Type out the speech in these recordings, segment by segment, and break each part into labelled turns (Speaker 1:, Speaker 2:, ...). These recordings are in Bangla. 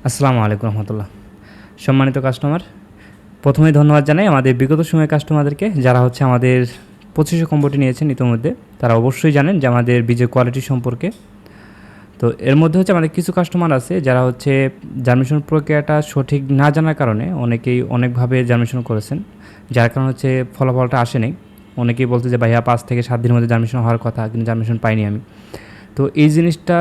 Speaker 1: আসসালামু আলাইকুম রহমতুল্লাহ। সম্মানিত কাস্টমার, প্রথমেই ধন্যবাদ জানাই আমাদের বিগত সময়ের কাস্টমারদেরকে যারা আমাদের 2500 কম্বোটি নিয়েছেন ইতিমধ্যে। তারা অবশ্যই জানেন যে আমাদের বীজের কোয়ালিটি সম্পর্কে। তো এর মধ্যে আমাদের কিছু কাস্টমার আছে যারা জার্মিনেশন প্রক্রিয়াটা সঠিক না জানার কারণে অনেকেই অনেকভাবে জার্মিনেশন করেছেন, যার কারণে ফলাফলটা আসেনি। অনেকেই বলছে যে ভাইয়া 5 থেকে 7 দিনের মধ্যে জার্মিনেশন হওয়ার কথা, কিন্তু জার্মিনেশন পাইনি আমি। তো এই জিনিসটা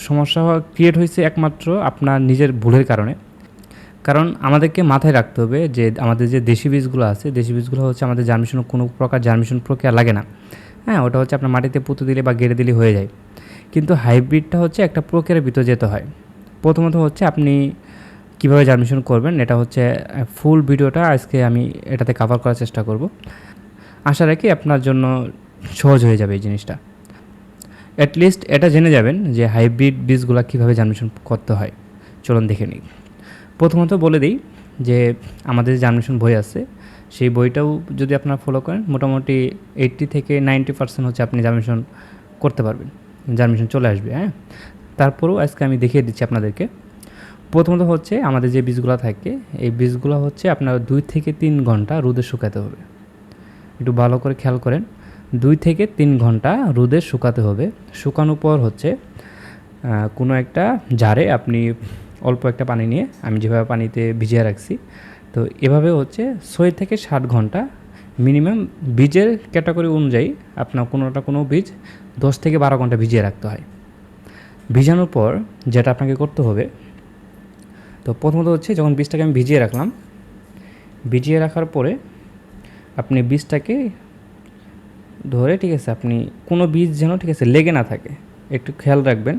Speaker 1: সমস্যা ক্রিয়েট হয়েছে একমাত্র আপনার নিজের ভুলের কারণে। কারণ আমাদেরকে মাথায় রাখতে হবে যে আমাদের যে দেশি বীজগুলো আছে, দেশি বীজগুলো আমাদের জার্মিনেশন কোনো প্রকার জার্মিনেশন প্রক্রিয়া লাগে না। হ্যাঁ, ওটা আপনার মাটিতে পুঁতে দিলে বা গেড়ে দিলে হয়ে যায়। কিন্তু হাইব্রিডটা একটা প্রক্রিয়ার ভিতরে যেতে হয়। প্রথমত আপনি কীভাবে জার্মিনেশন করবেন, এটা ফুল ভিডিওটা আজকে আমি এটাতে কভার করার চেষ্টা করব। আশা রাখি আপনার জন্য সহজ হয়ে যাবে এই জিনিসটা। অ্যাটলিস্ট এটা জেনে যাবেন যে হাইব্রিড বীজগুলো কীভাবে জার্মিনেশন করতে হয়। চলুন দেখে নিই। প্রথমত বলে দিই যে আমাদের জার্মিনেশন বই আছে, সেই বইটাও যদি আপনারা ফলো করেন মোটামুটি 80 থেকে 90% আপনি জার্মিনেশন করতে পারবেন, জার্মিনেশন চলে আসবে। হ্যাঁ, তারপরেও আজকে আমি দেখিয়ে দিচ্ছি আপনাদেরকে। প্রথমত আমাদের যে বীজগুলো থাকে, এই বীজগুলো আপনার 2 থেকে 3 ঘন্টা রোদে শুকাতে হবে। একটু ভালো করে খেয়াল করেন, 2 থেকে 3 ঘন্টা রোদে শুকাতে হবে। শুকানোর পর কোনো একটা জারে আপনি অল্প একটা পানি নিয়ে, আমি যেভাবে পানিতে ভিজিয়ে রাখছি, তো এভাবে 6 থেকে 7 ঘন্টা মিনিমাম বীজের ক্যাটাগরি অনুযায়ী আপনার কোনো বীজ 10 থেকে 12 ঘন্টা ভিজিয়ে রাখতে হয়। ভিজানোর পর যেটা আপনাকে করতে হবে, তো প্রথমত যখন বীজটাকে আমি ভিজিয়ে রাখলাম, ভিজিয়ে রাখার পরে আপনি বীজটাকে ধরে, ঠিক আছে, আপনি কোনো বীজ যেন, ঠিক আছে, লেগে না থাকে, একটু খেয়াল রাখবেন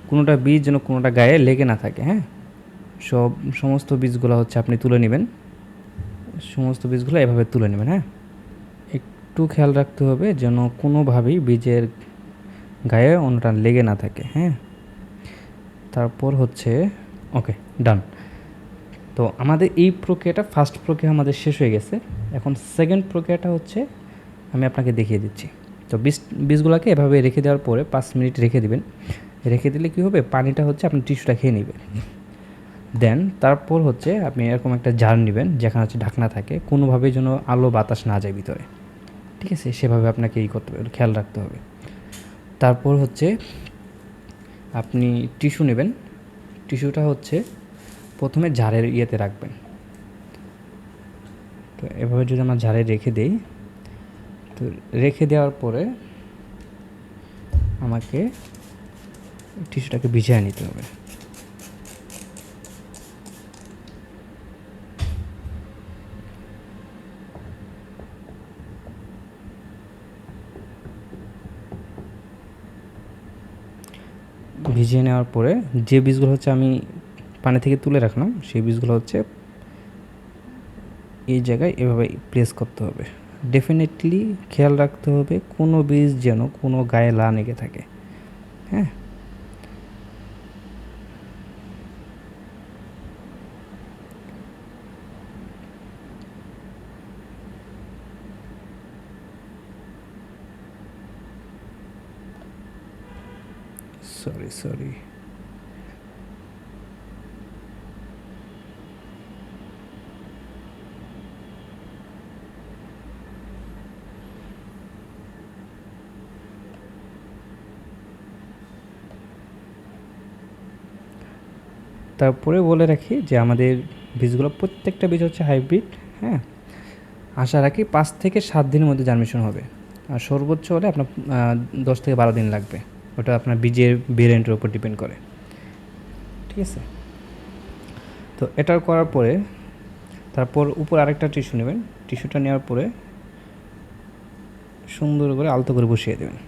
Speaker 1: কোনোটা বীজ যেন কোনোটা গায়ে লেগে না থাকে। হ্যাঁ, সমস্ত বীজগুলো আপনি তুলে নেবেন, সমস্ত বীজগুলো এভাবে তুলে নেবেন। হ্যাঁ, একটু খেয়াল রাখতে হবে যেন কোনোভাবেই বীজের গায়ে অন্যটা লেগে না থাকে। হ্যাঁ, তারপর ওকে, ডান। তো আমাদের এই প্রক্রিয়াটা ফার্স্ট প্রক্রিয়া আমাদের শেষ হয়ে গেছে। এখন সেকেন্ড প্রক্রিয়াটা আমি আপনাকে দেখিয়ে দিচ্ছি। তো বীজগুলোকে এভাবে রেখে দেওয়ার পরে 5 মিনিট রেখে দিবেন। রেখে দিলে কী হবে, পানিটা আপনার টিস্যুটা খেয়ে নেবে। দেন তারপর আপনি এরকম একটা জার নেবেন যেখানে ঢাকনা থাকে, কোনোভাবেই যেন আলো বাতাস না যায় ভিতরে। ঠিক আছে, সেভাবে আপনাকে করতে হবে, খেয়াল রাখতে হবে। তারপর আপনি টিস্যু নেবেন। টিস্যুটা প্রথমে জারের ইয়েতে রাখবেন। তো এভাবে যদি আমরা জারে রেখে দিই, তো রেখে দেওয়ার পরে আমাকে টিস্যুটাকে ভিজিয়ে নিতে হবে। ভিজিয়ে নেওয়ার পরে যে বীজগুলো আমি পানি থেকে তুলে রাখলাম, সেই বীজগুলো এই জায়গায় এভাবে প্লেস করতে হবে। ডেফিনেটলি খেয়াল রাখতে হবে কোনো বীজ যেন কোনো গায়ে না লেগে থাকে। হ্যাঁ, সরি। তারপরে বলে রাখি যে আমাদের বীজগুলো প্রত্যেকটা বীজ হাইব্রিড। হ্যাঁ, আশা রাখি 5 থেকে 7 দিনের মধ্যে জার্মিনেশন হবে, আর সর্বোচ্চ হলে আপনার 10 থেকে 12 দিন লাগবে। ওটা আপনার বীজের ভেরিয়েন্টের উপর ডিপেন্ড করে। ঠিক আছে, তো এটা করার পরে তারপর উপর আরেকটা টিস্যু নেবেন। টিস্যুটা নেওয়ার পরে সুন্দর করে আলতো করে বসিয়ে দেবেন।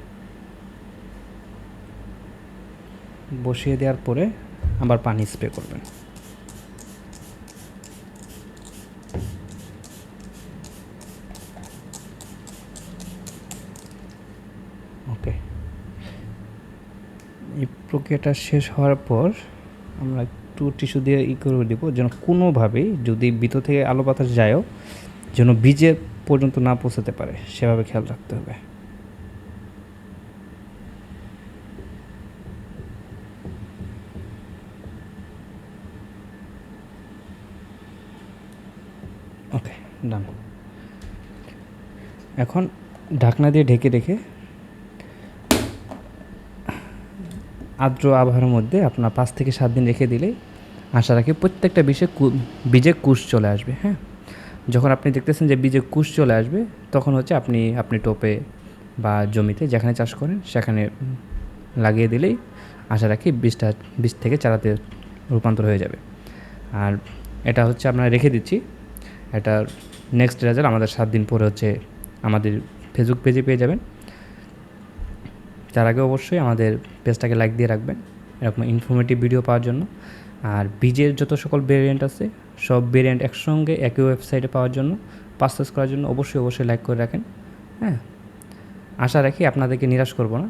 Speaker 1: বসিয়ে দেওয়ার পরে আবার পানি স্প্রে করবেন। ওকে, এই প্রক্রিয়াটা শেষ হওয়ার পর আমরা একটু টিস্যু দিয়ে করে দেবো যেন কোনোভাবেই যদি ভিতর থেকে আলো বাতাস যায়ও যেন বীজে পর্যন্ত না পৌঁছাতে পারে, সেভাবে খেয়াল রাখতে হবে। ডান। এখন ঢাকনা দিয়ে ঢেকে রেখে আর্দ্র আবহাওয়ার মধ্যে আপনার 5 থেকে 7 দিন রেখে দিলেই আশা রাখি প্রত্যেকটা বীজে কুশ চলে আসবে। হ্যাঁ, যখন আপনি দেখতেছেন যে বীজে কুশ চলে আসবে, তখন হচ্ছে আপনি টোপে বা জমিতে যেখানে চাষ করেন সেখানে লাগিয়ে দিলেই আশা রাখি বীজ থেকে চারাতে রূপান্তর হয়ে যাবে। আর এটা হচ্ছে আপনারা রেখে দিচ্ছি, এটা নেক্সট রেজাল্ট আমাদের 7 দিন পরে হচ্ছে আমাদের ফেসবুক পেজে পেয়ে যাবেন। তার আগে অবশ্যই আমাদের পেজটাকে লাইক দিয়ে রাখবেন এরকম ইনফরমেটিভ ভিডিও পাওয়ার জন্য। আর বীজের যত সকল ভেরিয়েন্ট আছে সব ভেরিয়েন্ট একসঙ্গে একই ওয়েবসাইটে পাওয়ার জন্য, পারচেস করার জন্য অবশ্যই লাইক করে রাখেন। হ্যাঁ, আশা রাখি আপনাদেরকে নিরাশ করব না।